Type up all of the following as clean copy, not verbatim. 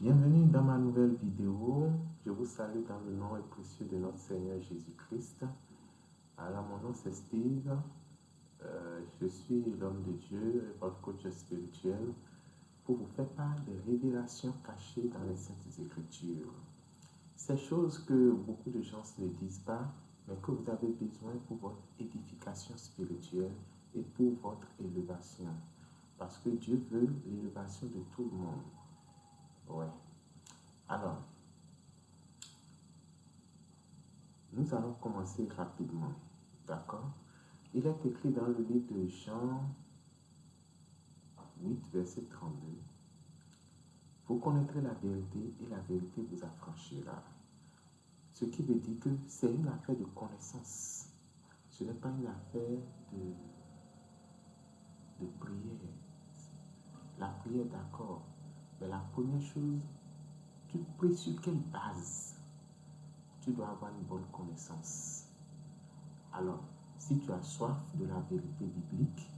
Bienvenue dans ma nouvelle vidéo. Je vous salue dans le nom et précieux de notre Seigneur Jésus-Christ. Alors, mon nom c'est Steve. Je suis l'homme de Dieu, votre coach spirituel, pour vous faire part des révélations cachées dans les Saintes Écritures. Ces choses que beaucoup de gens ne disent pas, mais que vous avez besoin pour votre édification spirituelle et pour votre élévation. Parce que Dieu veut l'élévation de tout le monde. Ouais. Alors, nous allons commencer rapidement. D'accord? Il est écrit dans le livre de Jean 8, verset 32. Vous connaîtrez la vérité et la vérité vous affranchira. Ce qui veut dire que c'est une affaire de connaissance. Ce n'est pas une affaire de prière. La prière, d'accord. Mais la première chose, tu pries sur quelle base? Tu dois avoir une bonne connaissance. Alors, si tu as soif de la vérité biblique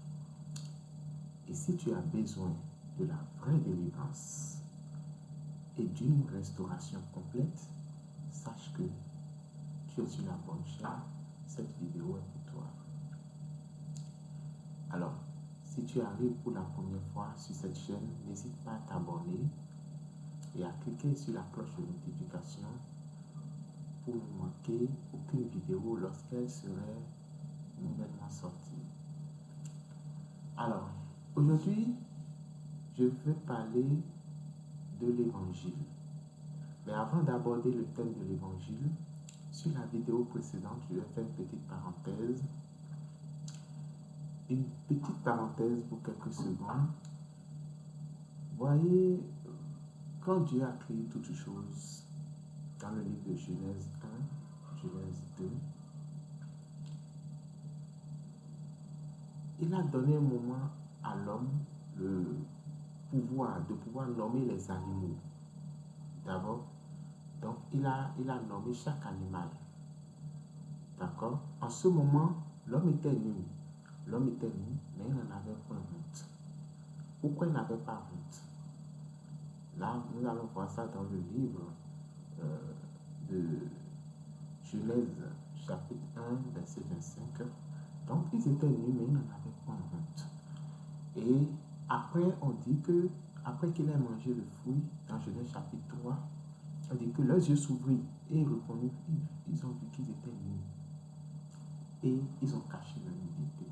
et si tu as besoin de la vraie délivrance et d'une restauration complète, sache que tu es sur la bonne chaîne. Cette vidéo est pour toi. Alors, si tu arrives pour la première fois sur cette chaîne, n'hésite pas à t'abonner et à cliquer sur la cloche de notification pour ne manquer aucune vidéo lorsqu'elle serait nouvellement sortie. Alors, aujourd'hui, je veux parler de l'évangile. Mais avant d'aborder le thème de l'évangile, sur la vidéo précédente, je vais faire une petite parenthèse. Une petite parenthèse pour quelques secondes. Voyez, quand Dieu a créé toutes choses, dans le livre de Genèse 1, Genèse 2, il a donné un moment à l'homme le pouvoir de pouvoir nommer les animaux. D'abord, donc il a nommé chaque animal. D'accord? En ce moment, l'homme était nu. L'homme était nu, mais il n'en avait pas honte. Pourquoi il n'avait pas honte? Là, nous allons voir ça dans le livre de Genèse, chapitre 1, verset 25. Donc, ils étaient nus, mais ils n'en avaient pas honte. Et après, on dit que, après qu'il ait mangé le fruit, dans Genèse chapitre 3, on dit que leurs yeux s'ouvrirent et ils reconnurent, ils ont vu qu'ils étaient nus. Et ils ont caché leur nudité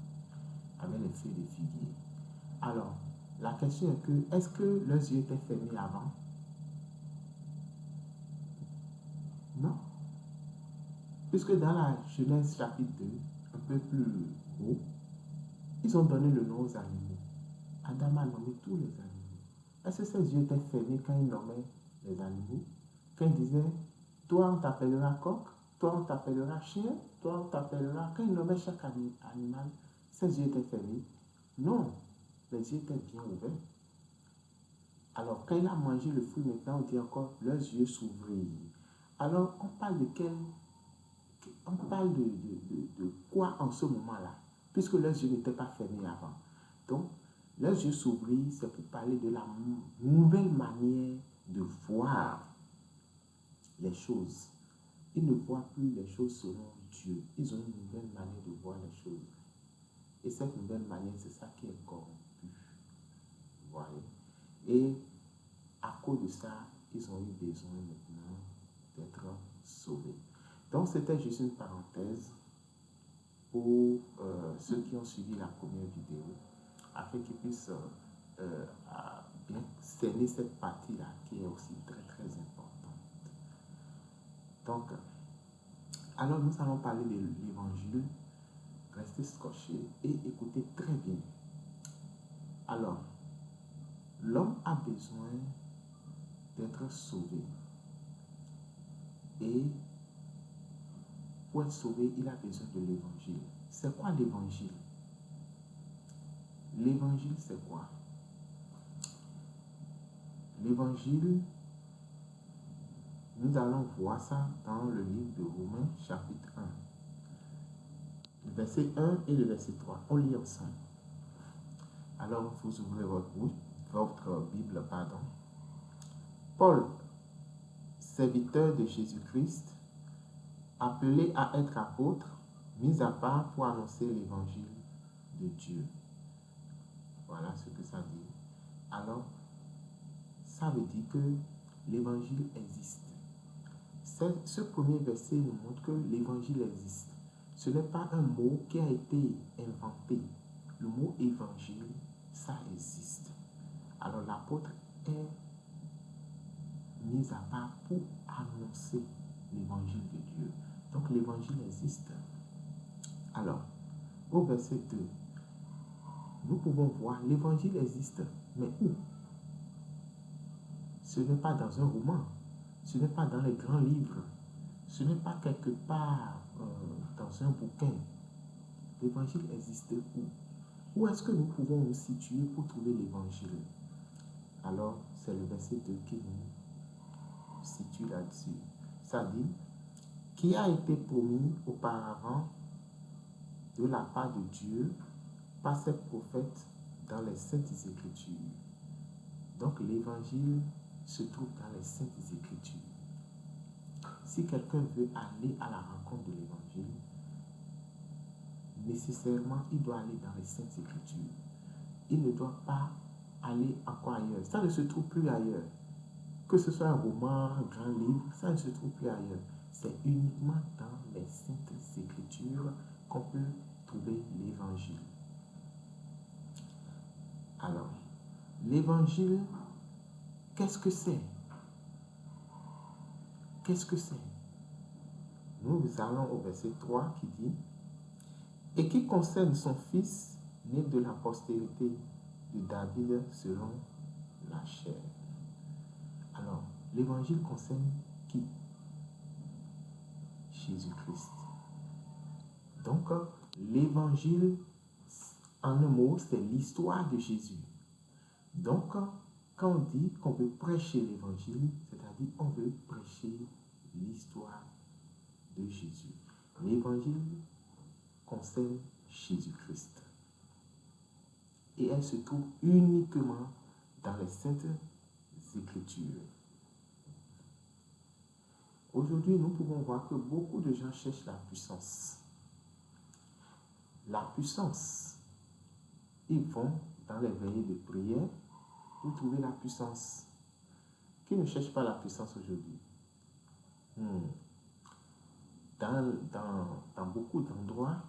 avec les feuilles de figuier. Alors, la question est que, est-ce que leurs yeux étaient fermés avant? Non. Puisque dans la Genèse chapitre 2, un peu plus haut, ils ont donné le nom aux animaux. Adam a nommé tous les animaux. Est-ce que ses yeux étaient fermés quand il nommait les animaux? Quand il disait, toi on t'appellera coq, toi on t'appellera chien, toi on t'appellera... Quand il nommait chaque animal, ses yeux étaient fermés? Non, les yeux étaient bien ouverts. Alors, quand il a mangé le fruit, maintenant, on dit encore, leurs yeux s'ouvrirent. Alors, on parle de quel... On parle de quoi en ce moment-là? Puisque leurs yeux n'étaient pas fermés avant. Donc, leurs yeux s'ouvrirent, c'est pour parler de la nouvelle manière de voir les choses. Ils ne voient plus les choses selon Dieu. Ils ont une nouvelle manière de voir les choses. Et cette nouvelle manière, c'est ça qui est corrompu. Vous voyez? Et à cause de ça, ils ont eu besoin maintenant d'être sauvés. Donc, c'était juste une parenthèse pour ceux qui ont suivi la première vidéo, afin qu'ils puissent bien cerner cette partie-là qui est aussi très très importante. Donc, alors nous allons parler de l'évangile. Restez scotchés et écoutez très bien. Alors, l'homme a besoin d'être sauvé. Et pour être sauvé, il a besoin de l'évangile. C'est quoi l'évangile? L'évangile, c'est quoi? L'évangile, nous allons voir ça dans le livre de Romains, chapitre 1. Le verset 1 et le verset 3. On lit ensemble. Alors, vous ouvrez votre Bible, pardon. Paul, serviteur de Jésus-Christ, appelé à être apôtre, mis à part pour annoncer l'évangile de Dieu. Voilà ce que ça dit. Alors, ça veut dire que l'évangile existe. Ce premier verset nous montre que l'évangile existe. Ce n'est pas un mot qui a été inventé. Le mot évangile, ça existe. Alors l'apôtre est mis à part pour annoncer l'évangile de Dieu. Donc l'évangile existe. Alors, au verset 2, nous pouvons voir l'évangile existe. Mais où? Ce n'est pas dans un roman. Ce n'est pas dans les grands livres. Ce n'est pas quelque part dans un bouquin. L'évangile existe où? Où est-ce que nous pouvons nous situer pour trouver l'évangile? Alors, c'est le verset 2 qui nous situe là-dessus. Ça dit, qui a été promis auparavant de la part de Dieu par ses prophètes dans les Saintes Écritures. Donc, l'évangile se trouve dans les Saintes Écritures. Si quelqu'un veut aller à la rencontre de l'évangile, nécessairement, il doit aller dans les Saintes Écritures. Il ne doit pas aller encore ailleurs. Ça ne se trouve plus ailleurs. Que ce soit un roman, un grand livre, ça ne se trouve plus ailleurs. C'est uniquement dans les Saintes Écritures qu'on peut trouver l'évangile. Alors, l'évangile, qu'est-ce que c'est? Qu'est-ce que c'est? Nous allons au verset 3 qui dit « Et qui concerne son fils né de la postérité de David selon la chair. » Alors, l'évangile concerne qui? Jésus-Christ. Donc, l'évangile, en un mot, c'est l'histoire de Jésus. Donc, quand on dit qu'on veut prêcher l'évangile, c'est-à-dire on veut prêcher l'histoire de Jésus. L'évangile concerne Jésus-Christ. Et elle se trouve uniquement dans les Saintes Écritures. Aujourd'hui, nous pouvons voir que beaucoup de gens cherchent la puissance. La puissance. Ils vont dans les veillées de prière pour trouver la puissance. Qui ne cherche pas la puissance aujourd'hui? Dans beaucoup d'endroits,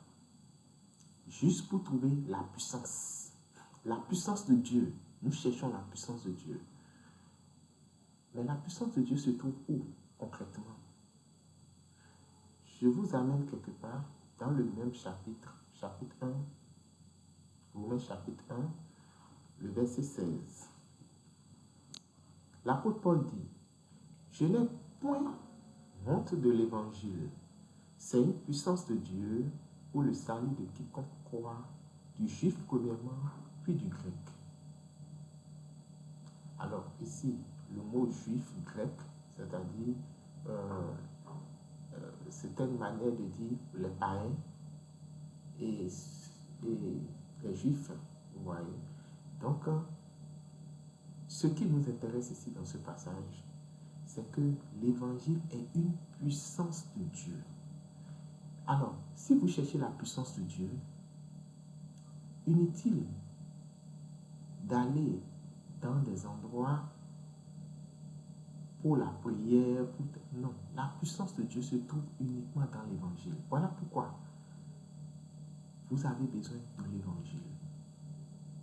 juste pour trouver la puissance. La puissance de Dieu. Nous cherchons la puissance de Dieu. Mais la puissance de Dieu se trouve où concrètement? Je vous amène quelque part dans le même chapitre, chapitre 1, Romains chapitre 1, le verset 16. L'apôtre Paul dit, « Je n'ai point honte de l'évangile. C'est une puissance de Dieu pour le salut de quiconque croit, du juif premièrement, puis du grec. » Alors ici, le mot juif, grec, c'est-à-dire, c'est une manière de dire les païens et les juifs, vous voyez. Donc, ce qui nous intéresse ici dans ce passage, c'est que l'évangile est une puissance de Dieu. Alors, si vous cherchez la puissance de Dieu, inutile d'aller dans des endroits pour la prière. Non, la puissance de Dieu se trouve uniquement dans l'évangile. Voilà pourquoi vous avez besoin de l'évangile.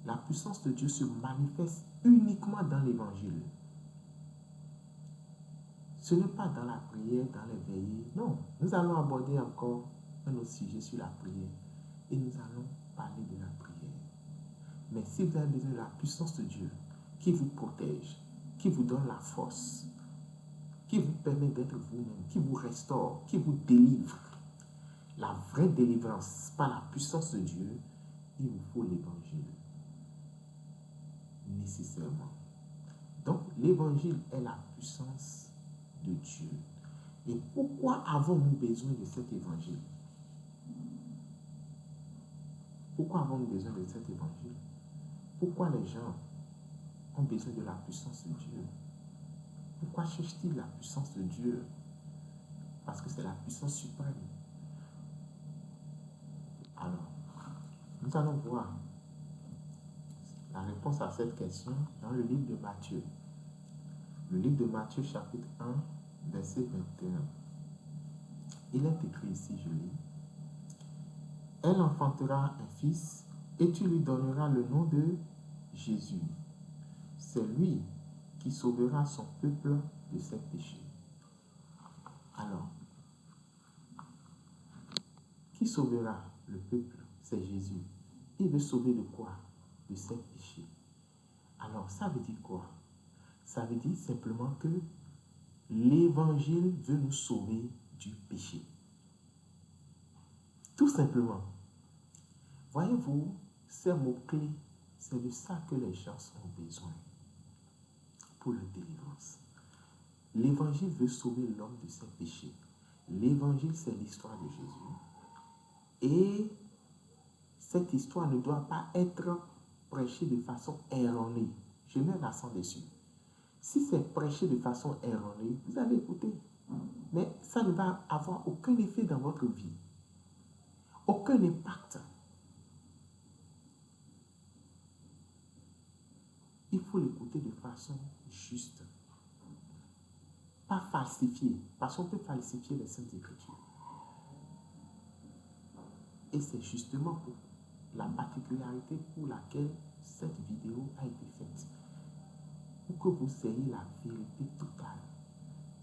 La puissance de Dieu se manifeste uniquement dans l'évangile. Ce n'est pas dans la prière, dans les veillées. Non, nous allons aborder encore un autre sujet sur la prière. Et nous allons parler de la prière. Mais si vous avez besoin de la puissance de Dieu, qui vous protège, qui vous donne la force, qui vous permet d'être vous-même, qui vous restaure, qui vous délivre, la vraie délivrance par la puissance de Dieu, il vous faut l'évangile. Nécessairement. Donc, l'évangile est la puissance de Dieu. Et pourquoi avons-nous besoin de cet évangile? Pourquoi avons-nous besoin de cet évangile? Pourquoi les gens ont besoin de la puissance de Dieu? Pourquoi cherche-t-il la puissance de Dieu? Parce que c'est la puissance suprême. Alors, nous allons voir la réponse à cette question dans le livre de Matthieu. Le livre de Matthieu, chapitre 1, verset 21. Il est écrit ici, je lis. Elle enfantera un fils et tu lui donneras le nom de Jésus. C'est lui qui sauvera son peuple de ses péchés. Alors, qui sauvera le peuple? C'est Jésus. Il veut sauver de quoi? De ses péchés. Alors, ça veut dire quoi? Ça veut dire simplement que l'évangile veut nous sauver du péché. Tout simplement. Voyez-vous, ces mots-clés, c'est de ça que les gens ont besoin pour leur délivrance. L'évangile veut sauver l'homme de ses péchés. L'évangile, c'est l'histoire de Jésus. Et cette histoire ne doit pas être prêchée de façon erronée. Je mets l'accent dessus. Si c'est prêché de façon erronée, vous allez écouter. Mais ça ne va avoir aucun effet dans votre vie. Aucun impact. Il faut l'écouter de façon juste. Pas falsifiée. Parce qu'on peut falsifier les Saintes Écritures. Et c'est justement pour la particularité pour laquelle cette vidéo a été faite. Pour que vous ayez la vérité totale.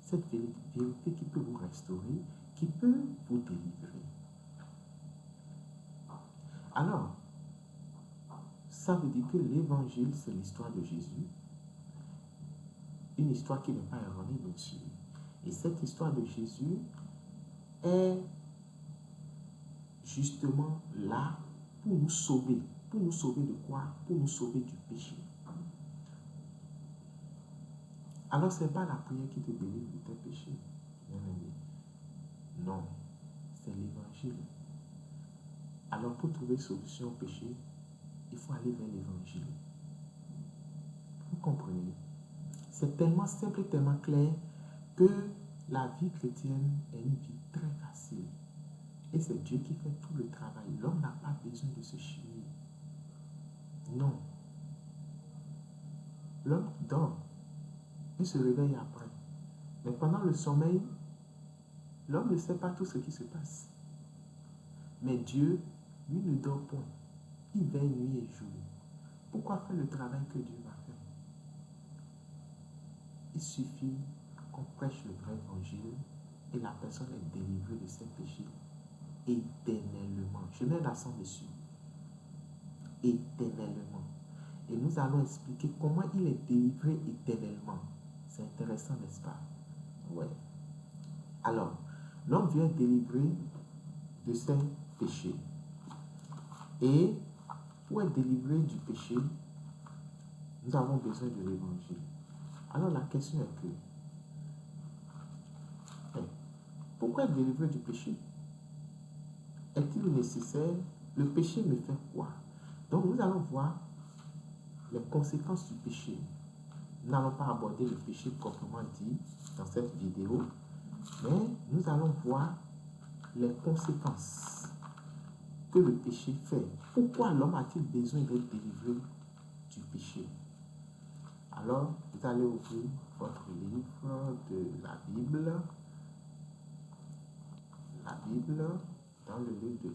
Cette vérité qui peut vous restaurer, qui peut vous délivrer. Alors, ça veut dire que l'évangile, c'est l'histoire de Jésus. Une histoire qui n'est pas erronée, bien sûr. Et cette histoire de Jésus est justement là pour nous sauver. Pour nous sauver de quoi? Pour nous sauver du péché. Alors, ce n'est pas la prière qui te délivre de tes péchés, bien-aimé. Non, c'est l'évangile. Alors, pour trouver solution au péché, il faut aller vers l'évangile. Vous comprenez? C'est tellement simple et tellement clair que la vie chrétienne est une vie très facile. Et c'est Dieu qui fait tout le travail. L'homme n'a pas besoin de se chier. Non. L'homme dort. Il se réveille après. Mais pendant le sommeil, l'homme ne sait pas tout ce qui se passe. Mais Dieu, lui, ne dort point. Il veille nuit et jour. Pourquoi faire le travail que Dieu va faire? Il suffit qu'on prêche le vrai évangile et la personne est délivrée de ses péchés éternellement. Je mets l'accent dessus. Éternellement. Et nous allons expliquer comment il est délivré éternellement. C'est intéressant, n'est-ce pas? Ouais. Alors, l'homme vient délivrer de ses péchés. Et pour être délivré du péché, nous avons besoin de l'évangile. Alors la question est que, pourquoi être délivré du péché? Est-il nécessaire? Le péché me fait quoi? Donc nous allons voir les conséquences du péché. Nous n'allons pas aborder le péché proprement dit dans cette vidéo, mais nous allons voir les conséquences que le péché fait. Pourquoi l'homme a-t-il besoin d'être délivré du péché? Alors, vous allez ouvrir votre livre de la Bible, dans le livre de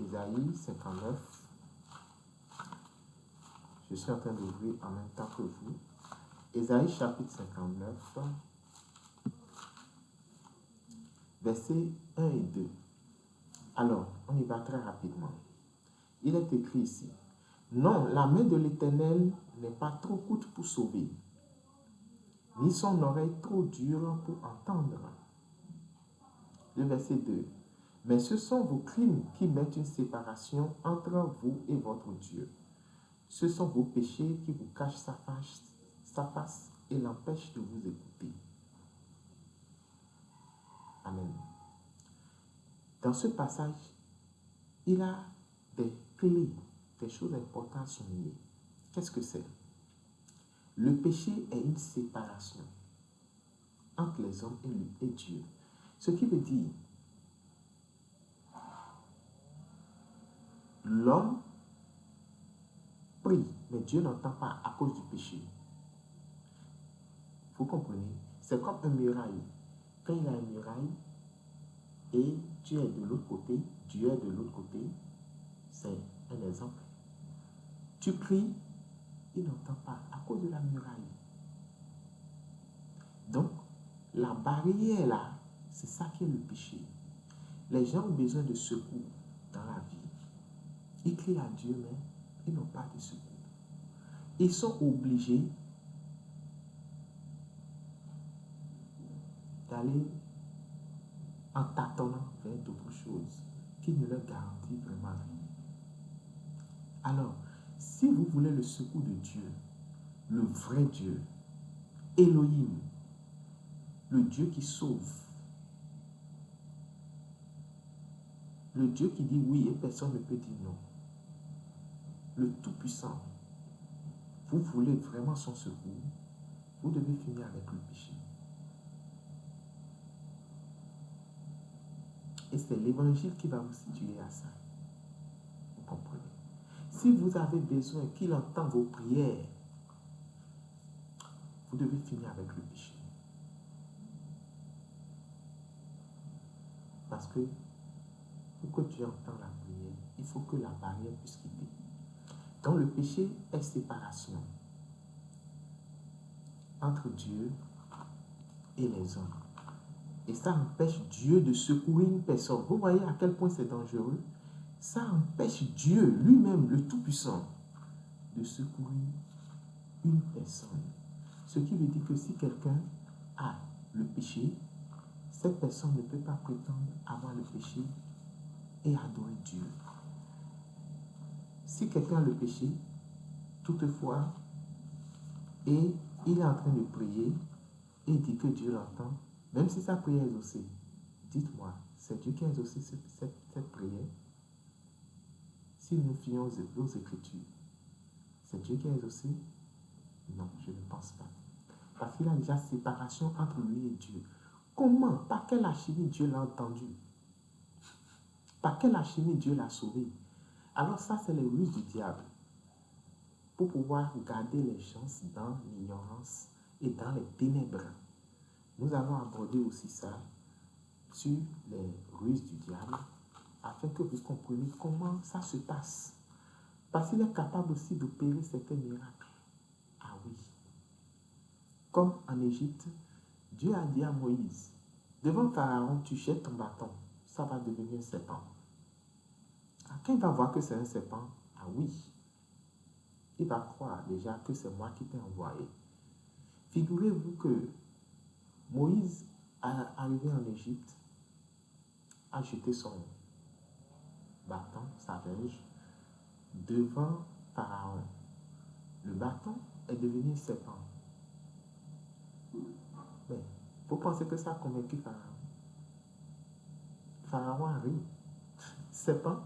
Ésaïe 59. Je suis en train d'ouvrir en même temps que vous. Ésaïe chapitre 59, versets 1 et 2. Alors, on y va très rapidement. Il est écrit ici. Non, la main de l'Éternel n'est pas trop courte pour sauver, ni son oreille trop dure pour entendre. Le verset 2. Mais ce sont vos crimes qui mettent une séparation entre vous et votre Dieu. Ce sont vos péchés qui vous cachent sa face et l'empêchent de vous écouter. Amen. Dans ce passage, il a des clés, des choses importantes à souligner. Qu'est-ce que c'est? Le péché est une séparation entre les hommes et Dieu. Ce qui veut dire, l'homme prie, mais Dieu n'entend pas à cause du péché. Vous comprenez? C'est comme une muraille. Quand il y a une muraille et tu es de l'autre côté, Dieu est de l'autre côté, c'est un exemple. Tu pries, il n'entend pas à cause de la muraille. Donc, la barrière là, c'est ça qui est le péché. Les gens ont besoin de secours dans la vie. Ils crient à Dieu, mais ils n'ont pas de secours. Ils sont obligés d'aller en tâtonnant vers d'autres choses qui ne leur garantissent vraiment rien. Alors, si vous voulez le secours de Dieu, le vrai Dieu, Elohim, le Dieu qui sauve, le Dieu qui dit oui et personne ne peut dire non, le Tout-Puissant, vous voulez vraiment son secours, vous devez finir avec le péché. Et c'est l'évangile qui va vous situer à ça. Vous comprenez? Si vous avez besoin qu'il entende vos prières, vous devez finir avec le péché. Parce que pour que Dieu entende la prière, il faut que la barrière puisse quitter. Donc le péché est séparation entre Dieu et les hommes. Et ça empêche Dieu de secourir une personne. Vous voyez à quel point c'est dangereux? Ça empêche Dieu lui-même, le Tout-Puissant, de secourir une personne. Ce qui veut dire que si quelqu'un a le péché, cette personne ne peut pas prétendre avoir le péché et adorer Dieu. Si quelqu'un a le péché, toutefois, et il est en train de prier et dit que Dieu l'entend, même si sa prière est exaucée, dites-moi, c'est Dieu qui a exaucé cette prière? Si nous fions aux Écritures, c'est Dieu qui a exaucé? Non, je ne pense pas. Parce qu'il y a déjà séparation entre lui et Dieu. Comment? Par quelle alchimie Dieu l'a entendu? Par quelle alchimie Dieu l'a sauvé? Alors ça, c'est les ruses du diable. Pour pouvoir garder les gens dans l'ignorance et dans les ténèbres. Nous allons aborder aussi ça sur les ruses du diable afin que vous compreniez comment ça se passe. Parce qu'il est capable aussi d'opérer certains miracles. Ah oui. Comme en Égypte, Dieu a dit à Moïse, devant Pharaon, tu jettes ton bâton, ça va devenir un serpent. Quand il va voir que c'est un serpent, ah oui, il va croire déjà que c'est moi qui t'ai envoyé. Figurez-vous que Moïse, arrivé en Égypte, a jeté son bâton, sa verge, devant Pharaon. Le bâton est devenu un serpent. Mais vous pensez que ça a convaincu Pharaon? Pharaon a ri. Serpent?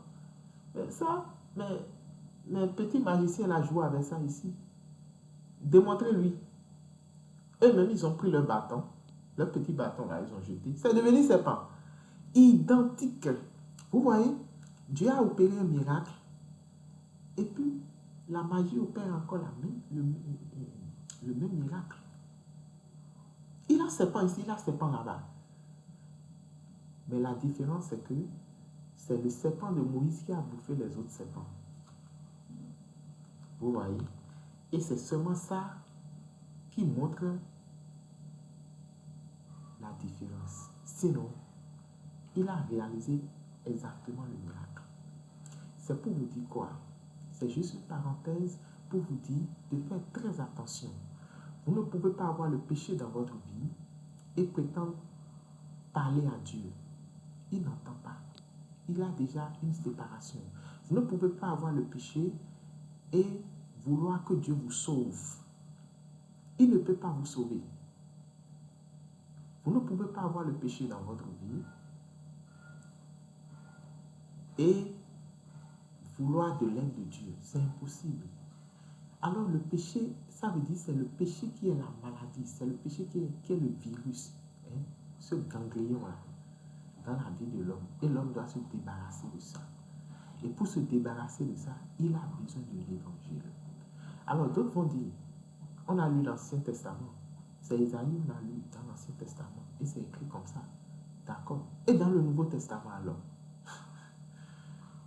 Mais ça, mais petit magicien a joué avec ça ici. Démontrez-lui. Eux-mêmes, ils ont pris leur bâton, leur petit bâton là, ils ont jeté. C'est devenu serpent. Identique. Vous voyez, Dieu a opéré un miracle. Et puis, la magie opère encore le même miracle. Il a serpent ici, il a serpent là-bas. Mais la différence, c'est que c'est le serpent de Moïse qui a bouffé les autres serpents. Vous voyez? Et c'est seulement ça qui montre la différence. Sinon, il a réalisé exactement le miracle. C'est pour vous dire quoi? C'est juste une parenthèse pour vous dire de faire très attention. Vous ne pouvez pas avoir le péché dans votre vie et prétendre parler à Dieu. Il n'entend pas. Il a déjà une séparation. Vous ne pouvez pas avoir le péché et vouloir que Dieu vous sauve. Il ne peut pas vous sauver. Vous ne pouvez pas avoir le péché dans votre vie et vouloir de l'aide de Dieu. C'est impossible. Alors le péché, ça veut dire c'est le péché qui est la maladie, c'est le péché qui est le virus, hein, ce ganglion-là dans la vie de l'homme. Et l'homme doit se débarrasser de ça. Et pour se débarrasser de ça, il a besoin de l'évangile. Alors d'autres vont dire, on a lu l'Ancien Testament. C'est Isaïe, on a lu dans l'Ancien Testament. Et c'est écrit comme ça. D'accord. Et dans le Nouveau Testament alors?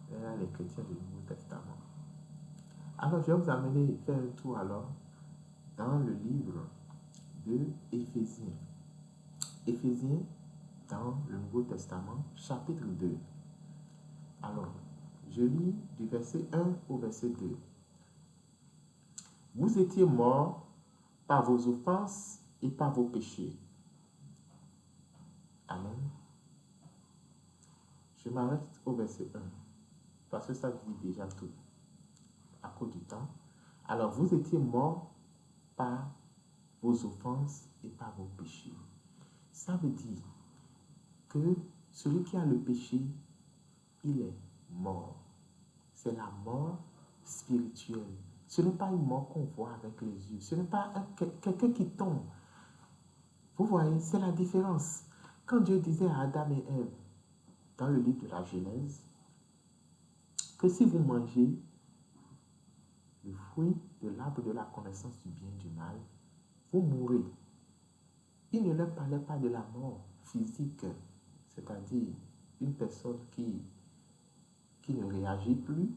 Et là, les chrétiens du Nouveau Testament. Alors je vais vous amener faire un tour alors dans le livre de Éphésiens. Éphésiens dans le Nouveau Testament, chapitre 2. Alors, je lis du verset 1 au verset 2. Vous étiez morts par vos offenses et par vos péchés. Amen. Je m'arrête au verset 1, parce que ça dit déjà tout, à cause du temps. Alors, vous étiez morts par vos offenses et par vos péchés. Ça veut dire que celui qui a le péché, il est mort. C'est la mort spirituelle. Ce n'est pas une mort qu'on voit avec les yeux. Ce n'est pas quelqu'un qui tombe. Vous voyez, c'est la différence. Quand Dieu disait à Adam et Ève, dans le livre de la Genèse, que si vous mangez le fruit de l'arbre de la connaissance du bien et du mal, vous mourrez. Il ne leur parlait pas de la mort physique, c'est-à-dire une personne qui ne réagit plus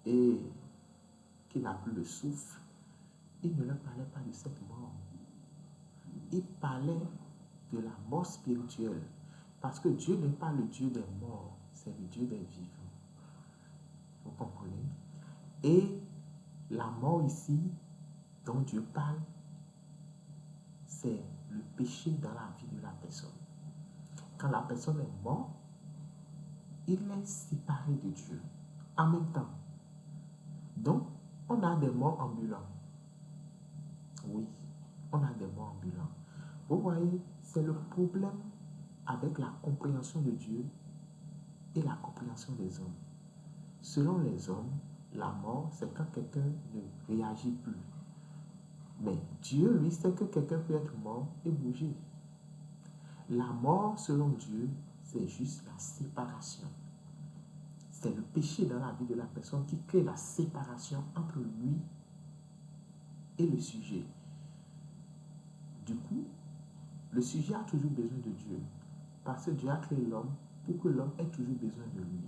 et qui n'a plus le souffle. Il ne leur parlait pas de cette mort. Il parlait de la mort spirituelle. Parce que Dieu n'est pas le Dieu des morts, c'est le Dieu des vivants. Vous comprenez? Et la mort ici, dont Dieu parle, c'est le péché dans la vie de la personne. Quand la personne est morte, il est séparé de Dieu. En même temps. Donc, on a des morts ambulants. Oui, on a des morts ambulants. Vous voyez, c'est le problème avec la compréhension de Dieu et la compréhension des hommes. Selon les hommes, la mort, c'est quand quelqu'un ne réagit plus. Mais Dieu, lui, sait que quelqu'un peut être mort et bouger. La mort, selon Dieu, c'est juste la séparation. C'est le péché dans la vie de la personne qui crée la séparation entre lui et le sujet. Du coup, le sujet a toujours besoin de Dieu. Parce que Dieu a créé l'homme pour que l'homme ait toujours besoin de lui.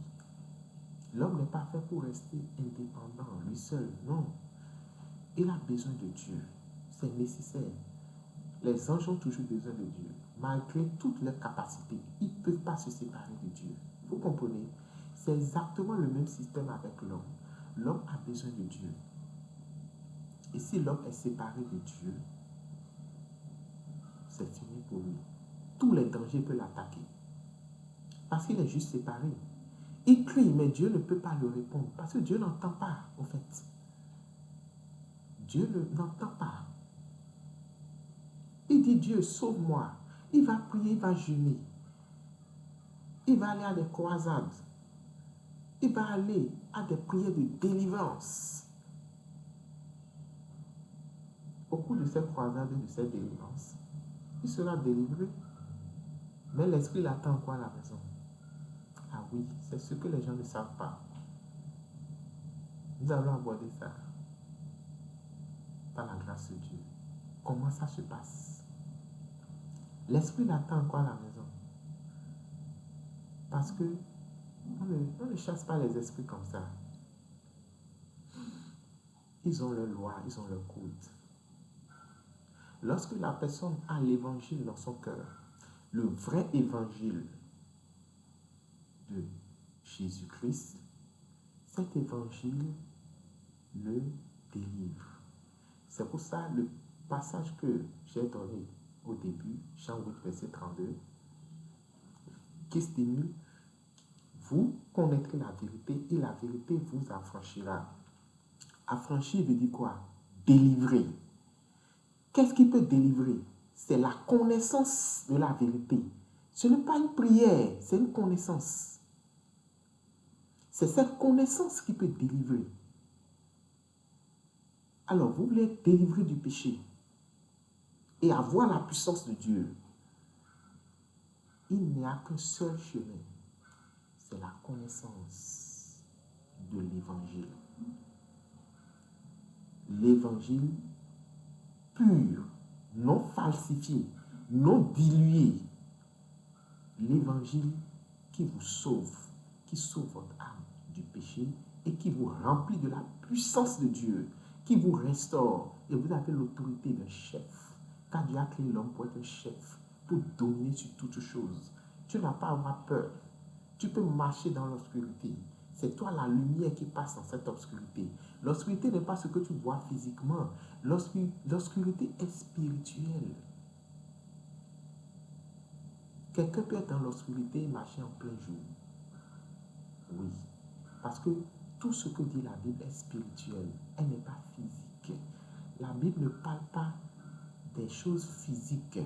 L'homme n'est pas fait pour rester indépendant, lui seul. Non. Il a besoin de Dieu. C'est nécessaire. Les anges ont toujours besoin de Dieu. Malgré toutes leurs capacités, ils ne peuvent pas se séparer de Dieu. Vous comprenez? C'est exactement le même système avec l'homme. L'homme a besoin de Dieu. Et si l'homme est séparé de Dieu, c'est fini pour lui. Tous les dangers peuvent l'attaquer. Parce qu'il est juste séparé. Il crie, mais Dieu ne peut pas le répondre. Parce que Dieu n'entend pas, au fait. Dieu n'entend pas. Il dit, Dieu, sauve-moi. Il va prier, il va jeûner. Il va aller à des croisades. Il va aller à des prières de délivrance. Au cours de ces croisades et de ces délivrances, il sera délivré. Mais l'esprit l'attend quoi à la maison? Ah oui, c'est ce que les gens ne savent pas. Nous allons aborder ça par la grâce de Dieu. Comment ça se passe? L'esprit l'attend quoi à la maison? Parce que on ne chasse pas les esprits comme ça. Ils ont leur loi, ils ont leur code. Lorsque la personne a l'évangile dans son cœur, le vrai évangile de Jésus-Christ, cet évangile le délivre. C'est pour ça le passage que j'ai donné au début, Jean 8, verset 32, qui stimule, vous connaîtrez la vérité et la vérité vous affranchira. Affranchir veut dire quoi? Délivrer. Qu'est-ce qui peut délivrer? C'est la connaissance de la vérité. Ce n'est pas une prière, c'est une connaissance. C'est cette connaissance qui peut délivrer. Alors, vous voulez être délivré du péché et avoir la puissance de Dieu. Il n'y a qu'un seul chemin, c'est la connaissance de l'évangile. L'évangile pur, non falsifié, non dilué. L'évangile qui vous sauve, qui sauve votre âme du péché et qui vous remplit de la puissance de Dieu, qui vous restaure. Et vous avez l'autorité d'un chef. Car Dieu a créé l'homme pour être un chef, pour dominer sur toutes choses. Tu n'as pas à avoir peur. Tu peux marcher dans l'obscurité. C'est toi la lumière qui passe dans cette obscurité. L'obscurité n'est pas ce que tu vois physiquement. L'obscurité est spirituelle. Quelqu'un peut être dans l'obscurité et marcher en plein jour. Oui. Parce que tout ce que dit la Bible est spirituel. Elle n'est pas physique. La Bible ne parle pas des choses physiques.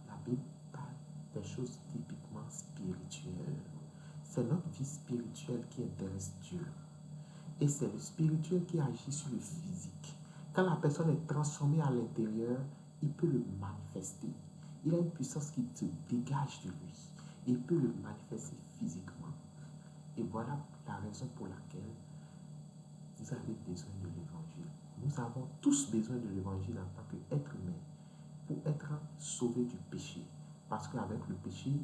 La Bible parle des choses typiquement spirituelles. C'est notre vie spirituelle qui intéresse Dieu. Et c'est le spirituel qui agit sur le physique. Quand la personne est transformée à l'intérieur, il peut le manifester. Il a une puissance qui se dégage de lui. Il peut le manifester physiquement. Et voilà la raison pour laquelle vous avez besoin de l'évangile. Nous avons tous besoin de l'évangile en tant qu'être humain pour être sauvés du péché. Parce qu'avec le péché,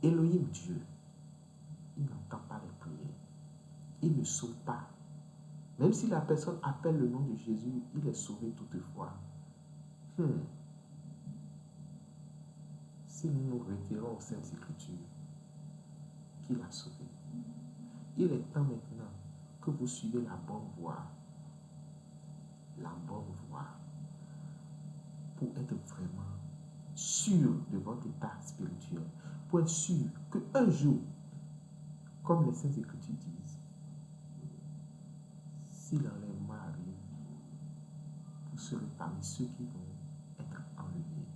Elohim Dieu, il n'entend pas les prières. Il ne sauve pas. Même si la personne appelle le nom de Jésus, il est sauvé toutefois. Si nous nous retirons aux Saintes Écritures, qui l'a sauvé? Il est temps maintenant que vous suivez la bonne voie. La bonne voie. Pour être vraiment sûr de votre état spirituel. Pour être sûr qu'un jour, comme les Saintes Écritures disent, si l'enlèvement arrive, vous serez parmi ceux qui vont être enlevés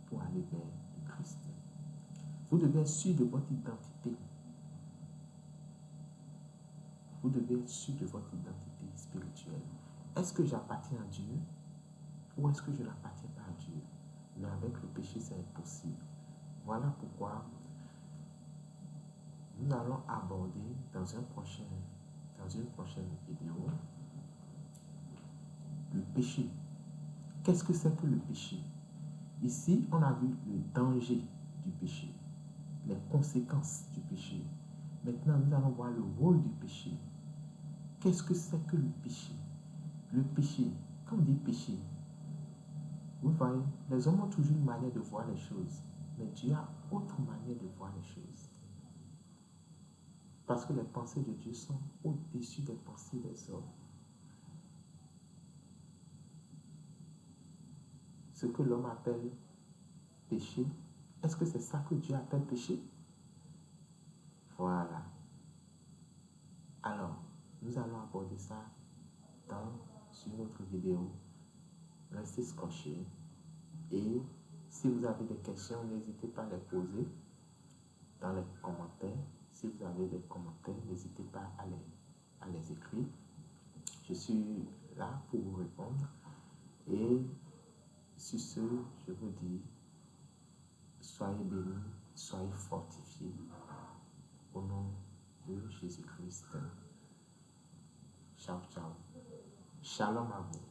pour aller vers le Christ. Vous devez être sûr de votre identité. Vous devez être sûr de votre identité spirituelle. Est-ce que j'appartiens à Dieu ou est-ce que je n'appartiens pas à Dieu? Mais avec le péché, c'est impossible. Voilà pourquoi nous allons aborder dans une prochaine vidéo le péché. Qu'est-ce que c'est que le péché? Ici, on a vu le danger du péché, les conséquences du péché. Maintenant, nous allons voir le rôle du péché. Qu'est-ce que c'est que le péché? Le péché, quand on dit péché, vous voyez, les hommes ont toujours une manière de voir les choses, mais Dieu a autre manière de voir les choses. Parce que les pensées de Dieu sont au-dessus des pensées des hommes. Ce que l'homme appelle péché, est-ce que c'est ça que Dieu appelle péché? Voilà. Alors, nous allons aborder ça dans une autre vidéo. Restez scotchés. Et si vous avez des questions, n'hésitez pas à les poser dans les commentaires. Si vous avez des commentaires, n'hésitez pas à les écrire. Je suis là pour vous répondre. Et sur ce, je vous dis, soyez bénis, soyez fortifiés. Au nom de Jésus-Christ. Ciao, ciao. Shalom à vous.